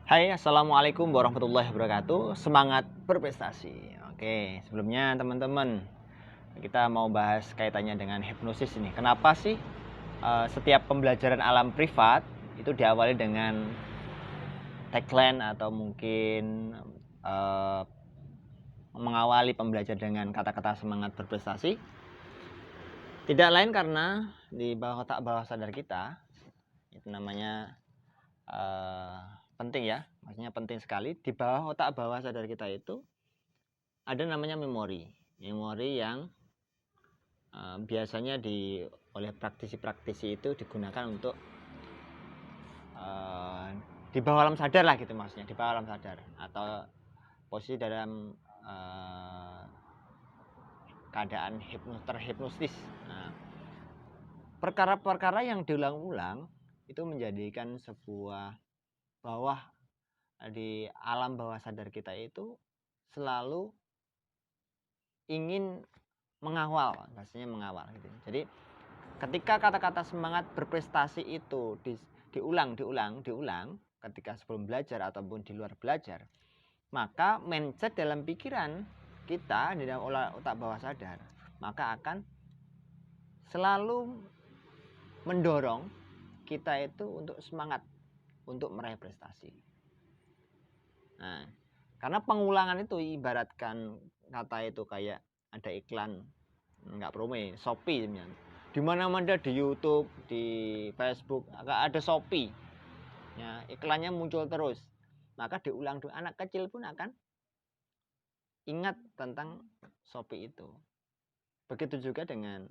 Hai, assalamualaikum warahmatullahi wabarakatuh. Semangat berprestasi. Oke, sebelumnya teman-teman, kita mau bahas kaitannya dengan hipnosis ini. Kenapa sih setiap pembelajaran alam privat itu diawali dengan tagline atau mungkin eh, mengawali pembelajaran dengan kata-kata semangat berprestasi? Tidak lain karena di bawah otak bawah sadar kita itu namanya eh, penting ya, maksudnya penting sekali. Di bawah otak bawah sadar kita itu ada namanya memori yang biasanya oleh praktisi-praktisi itu digunakan untuk di bawah alam sadar lah gitu, maksudnya di bawah alam sadar atau posisi dalam keadaan terhipnosis. Nah, perkara-perkara yang diulang-ulang itu menjadikan sebuah bawah di alam bawah sadar kita itu selalu ingin mengawal, bahasanya mengawal gitu. Jadi ketika kata-kata semangat berprestasi itu diulang ketika sebelum belajar ataupun di luar belajar, maka mindset dalam pikiran kita di dalam otak bawah sadar maka akan selalu mendorong kita itu untuk semangat untuk meraih prestasi. Nah, karena pengulangan itu ibaratkan kata itu kayak ada iklan, nggak promo, Shopee sebenarnya. Di mana-mana di YouTube, di Facebook, ada Shopee. Ya, iklannya muncul terus. Maka diulang, anak kecil pun akan ingat tentang Shopee itu. Begitu juga dengan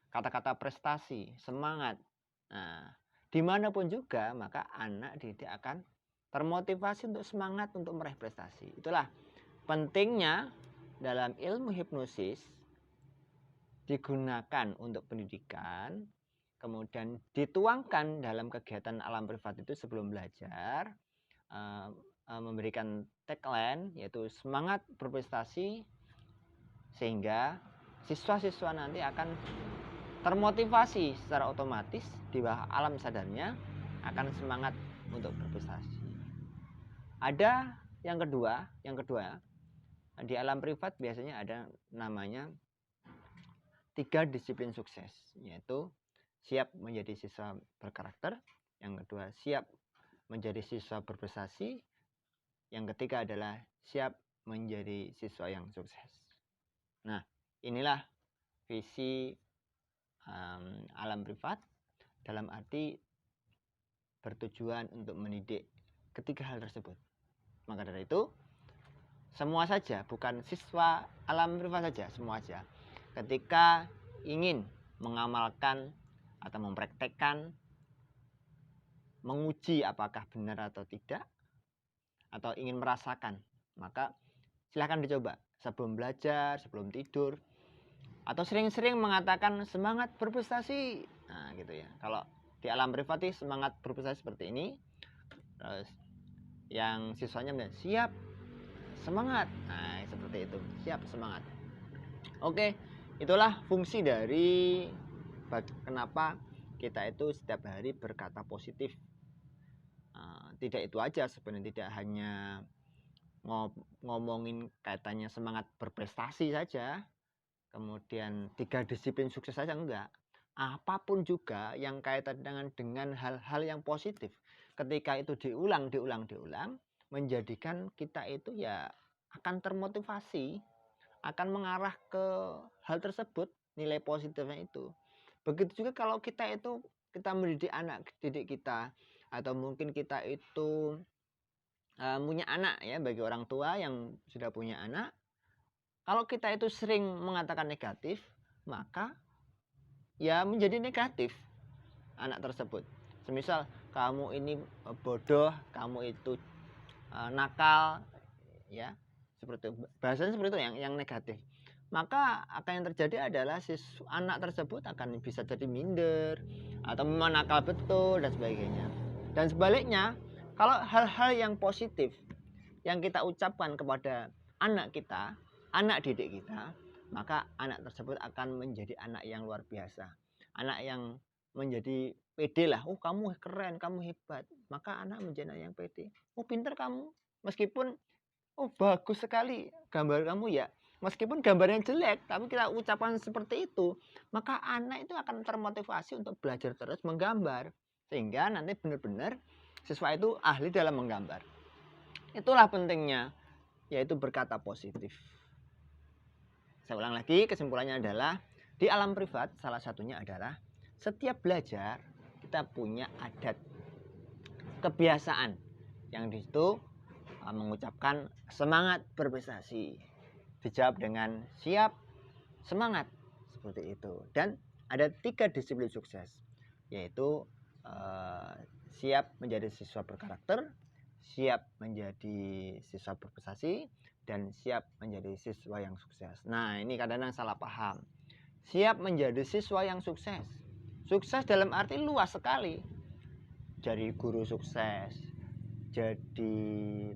kata-kata prestasi, semangat. Nah, dimanapun juga maka anak didik akan termotivasi untuk semangat untuk meraih prestasi. Itulah pentingnya dalam ilmu hipnosis digunakan untuk pendidikan, kemudian dituangkan dalam kegiatan alam privat itu sebelum belajar, memberikan tagline yaitu semangat berprestasi, sehingga siswa-siswa nanti akan termotivasi secara otomatis di bawah alam sadarnya akan semangat untuk berprestasi. Ada yang kedua di alam privat biasanya ada namanya 3 disiplin sukses, yaitu siap menjadi siswa berkarakter, yang kedua siap menjadi siswa berprestasi, yang ketiga adalah siap menjadi siswa yang sukses. Nah, inilah visi alam privat dalam arti bertujuan untuk mendidik ketiga hal tersebut. Maka dari itu, semua saja, bukan siswa alam privat saja, semua saja, ketika ingin mengamalkan atau mempraktekkan, menguji apakah benar atau tidak, atau ingin merasakan, maka silahkan dicoba sebelum belajar, sebelum tidur, atau sering-sering mengatakan semangat berprestasi. Nah, gitu ya. Kalau di alam privat semangat berprestasi seperti ini, terus yang siswanya siap semangat. Nah, seperti itu. Siap semangat. Oke, itulah fungsi dari kenapa kita itu setiap hari berkata positif. Tidak itu aja sebenarnya, tidak hanya ngomongin kaitannya semangat berprestasi saja, kemudian 3 disiplin sukses saja, enggak. Apapun juga yang kaitan dengan hal-hal yang positif, ketika itu diulang, menjadikan kita itu ya akan termotivasi, akan mengarah ke hal tersebut, nilai positifnya itu. Begitu juga kalau kita mendidik anak didik kita, atau mungkin kita itu punya anak ya, bagi orang tua yang sudah punya anak, kalau kita itu sering mengatakan negatif, maka ya menjadi negatif anak tersebut. Semisal kamu ini bodoh, kamu itu nakal, ya seperti bahasanya seperti itu yang negatif. Maka akan yang terjadi adalah anak tersebut akan bisa jadi minder atau menakal betul dan sebagainya. Dan sebaliknya, kalau hal-hal yang positif yang kita ucapkan kepada anak kita, anak didik kita, maka anak tersebut akan menjadi anak yang luar biasa, anak yang menjadi pede lah. Oh, kamu keren, kamu hebat. Maka anak menjadi anak yang pede. Oh, pinter kamu. Meskipun oh, bagus sekali gambar kamu ya. Meskipun gambarnya jelek, tapi kita ucapan seperti itu, maka anak itu akan termotivasi untuk belajar terus menggambar. Sehingga nanti benar-benar siswa itu ahli dalam menggambar. Itulah pentingnya, yaitu berkata positif. Saya ulang lagi, kesimpulannya adalah di alam privat salah satunya adalah setiap belajar kita punya adat kebiasaan yang di situ mengucapkan semangat berprestasi. Dijawab dengan siap, semangat, seperti itu. Dan ada 3 disiplin sukses, yaitu siap menjadi siswa berkarakter, siap menjadi siswa berprestasi, dan siap menjadi siswa yang sukses. Nah, ini kadang-kadang salah paham. Siap menjadi siswa yang sukses. Sukses dalam arti luas sekali. Jadi guru sukses, jadi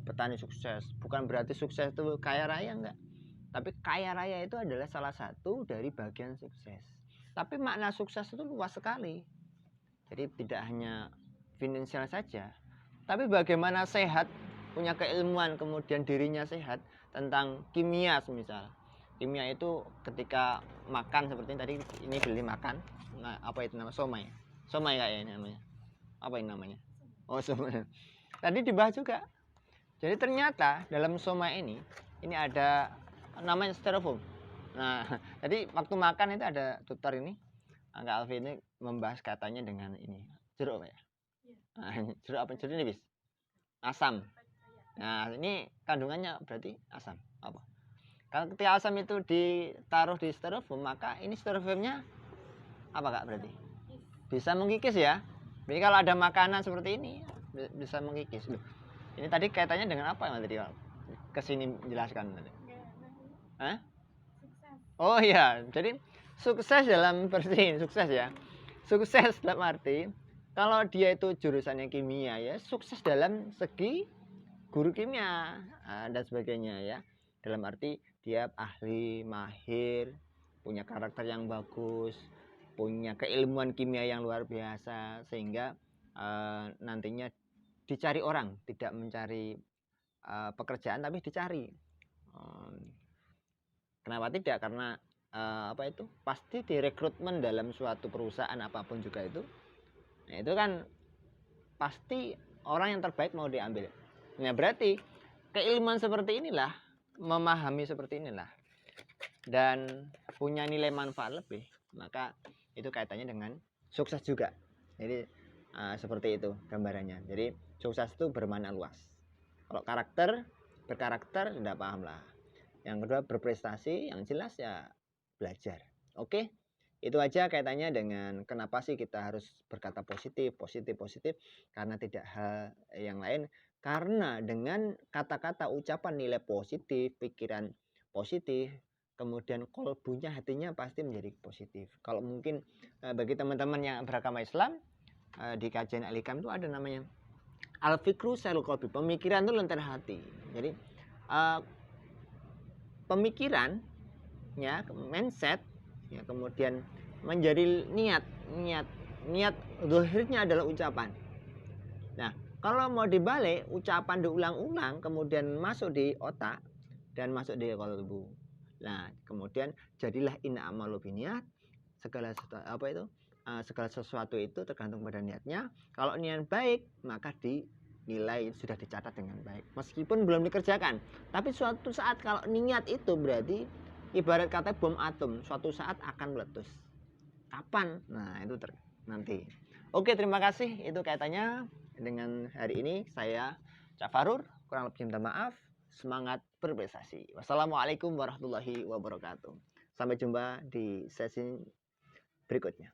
petani sukses. Bukan berarti sukses itu kaya raya, enggak. Tapi kaya raya itu adalah salah satu dari bagian sukses. Tapi makna sukses itu luas sekali. Jadi tidak hanya finansial saja, tapi bagaimana sehat, punya keilmuan, kemudian dirinya sehat, tentang kimia semisal. Kimia itu ketika makan seperti ini tadi, ini beli makan. Nah, apa itu namanya? Somai. Somai kayaknya namanya. Apa ini namanya? Oh, somai. Tadi dibahas juga. Jadi ternyata dalam somai ini ada namanya styrofoam. Nah, tadi waktu makan itu ada tutor ini, Kak Alfi ini membahas katanya dengan ini jeruk ya. Nah, jeruk apa? Jeruk nipis. Asam. Nah, ini kandungannya berarti asam. Apa? Kalau ketika asam itu ditaruh di styrofoam, maka ini styrofoamnya apa Kak berarti? Bisa mengkikis ya. Jadi kalau ada makanan seperti ini bisa mengkikis. Loh, ini tadi kaitannya dengan apa yang tadi kesini menjelaskan tadi? Hah? Oh iya, jadi sukses dalam versi sukses ya. Sukses dalam arti kalau dia itu jurusannya kimia ya, sukses dalam segi guru kimia dan sebagainya ya. Dalam arti dia ahli, mahir, punya karakter yang bagus, punya keilmuan kimia yang luar biasa, sehingga nantinya dicari orang, tidak mencari pekerjaan tapi dicari. Kenapa tidak? Karena apa itu pasti direkrutmen dalam suatu perusahaan apapun juga itu. Nah, itu kan pasti orang yang terbaik mau diambil. Nah, berarti keilmuan seperti inilah, memahami seperti inilah, dan punya nilai manfaat lebih, maka itu kaitannya dengan sukses juga. Jadi seperti itu gambarannya. Jadi sukses itu bermakna luas. Kalau berkarakter tidak paham lah. Yang kedua berprestasi, yang jelas ya belajar. Oke, itu aja kaitannya dengan kenapa sih kita harus berkata positif. Karena tidak hal yang lain. Karena dengan kata-kata ucapan nilai positif, pikiran positif, kemudian kolbunya, hatinya pasti menjadi positif. Kalau mungkin bagi teman-teman yang beragama Islam, di kajian Al-Hikam itu ada namanya Al-Fikru Sailul Qalbi, pemikiran itu lentera hati. Jadi pemikiran ya, mindset ya, kemudian menjadi niat zahirnya adalah ucapan. Nah, kalau mau dibalik, ucapan diulang-ulang kemudian masuk di otak dan masuk di qalbu. Nah, kemudian jadilah inna amalu biniat, segala sesuatu itu tergantung pada niatnya. Kalau niat baik, maka nilai sudah dicatat dengan baik meskipun belum dikerjakan, tapi suatu saat kalau niat itu berarti ibarat kata bom atom, suatu saat akan meletus. Kapan? Nah, itu nanti. Oke, terima kasih. Itu kaitannya dengan hari ini. Saya Cak Farur, kurang lebih minta maaf. Semangat berprestasi. Wassalamualaikum warahmatullahi wabarakatuh. Sampai jumpa di sesi berikutnya.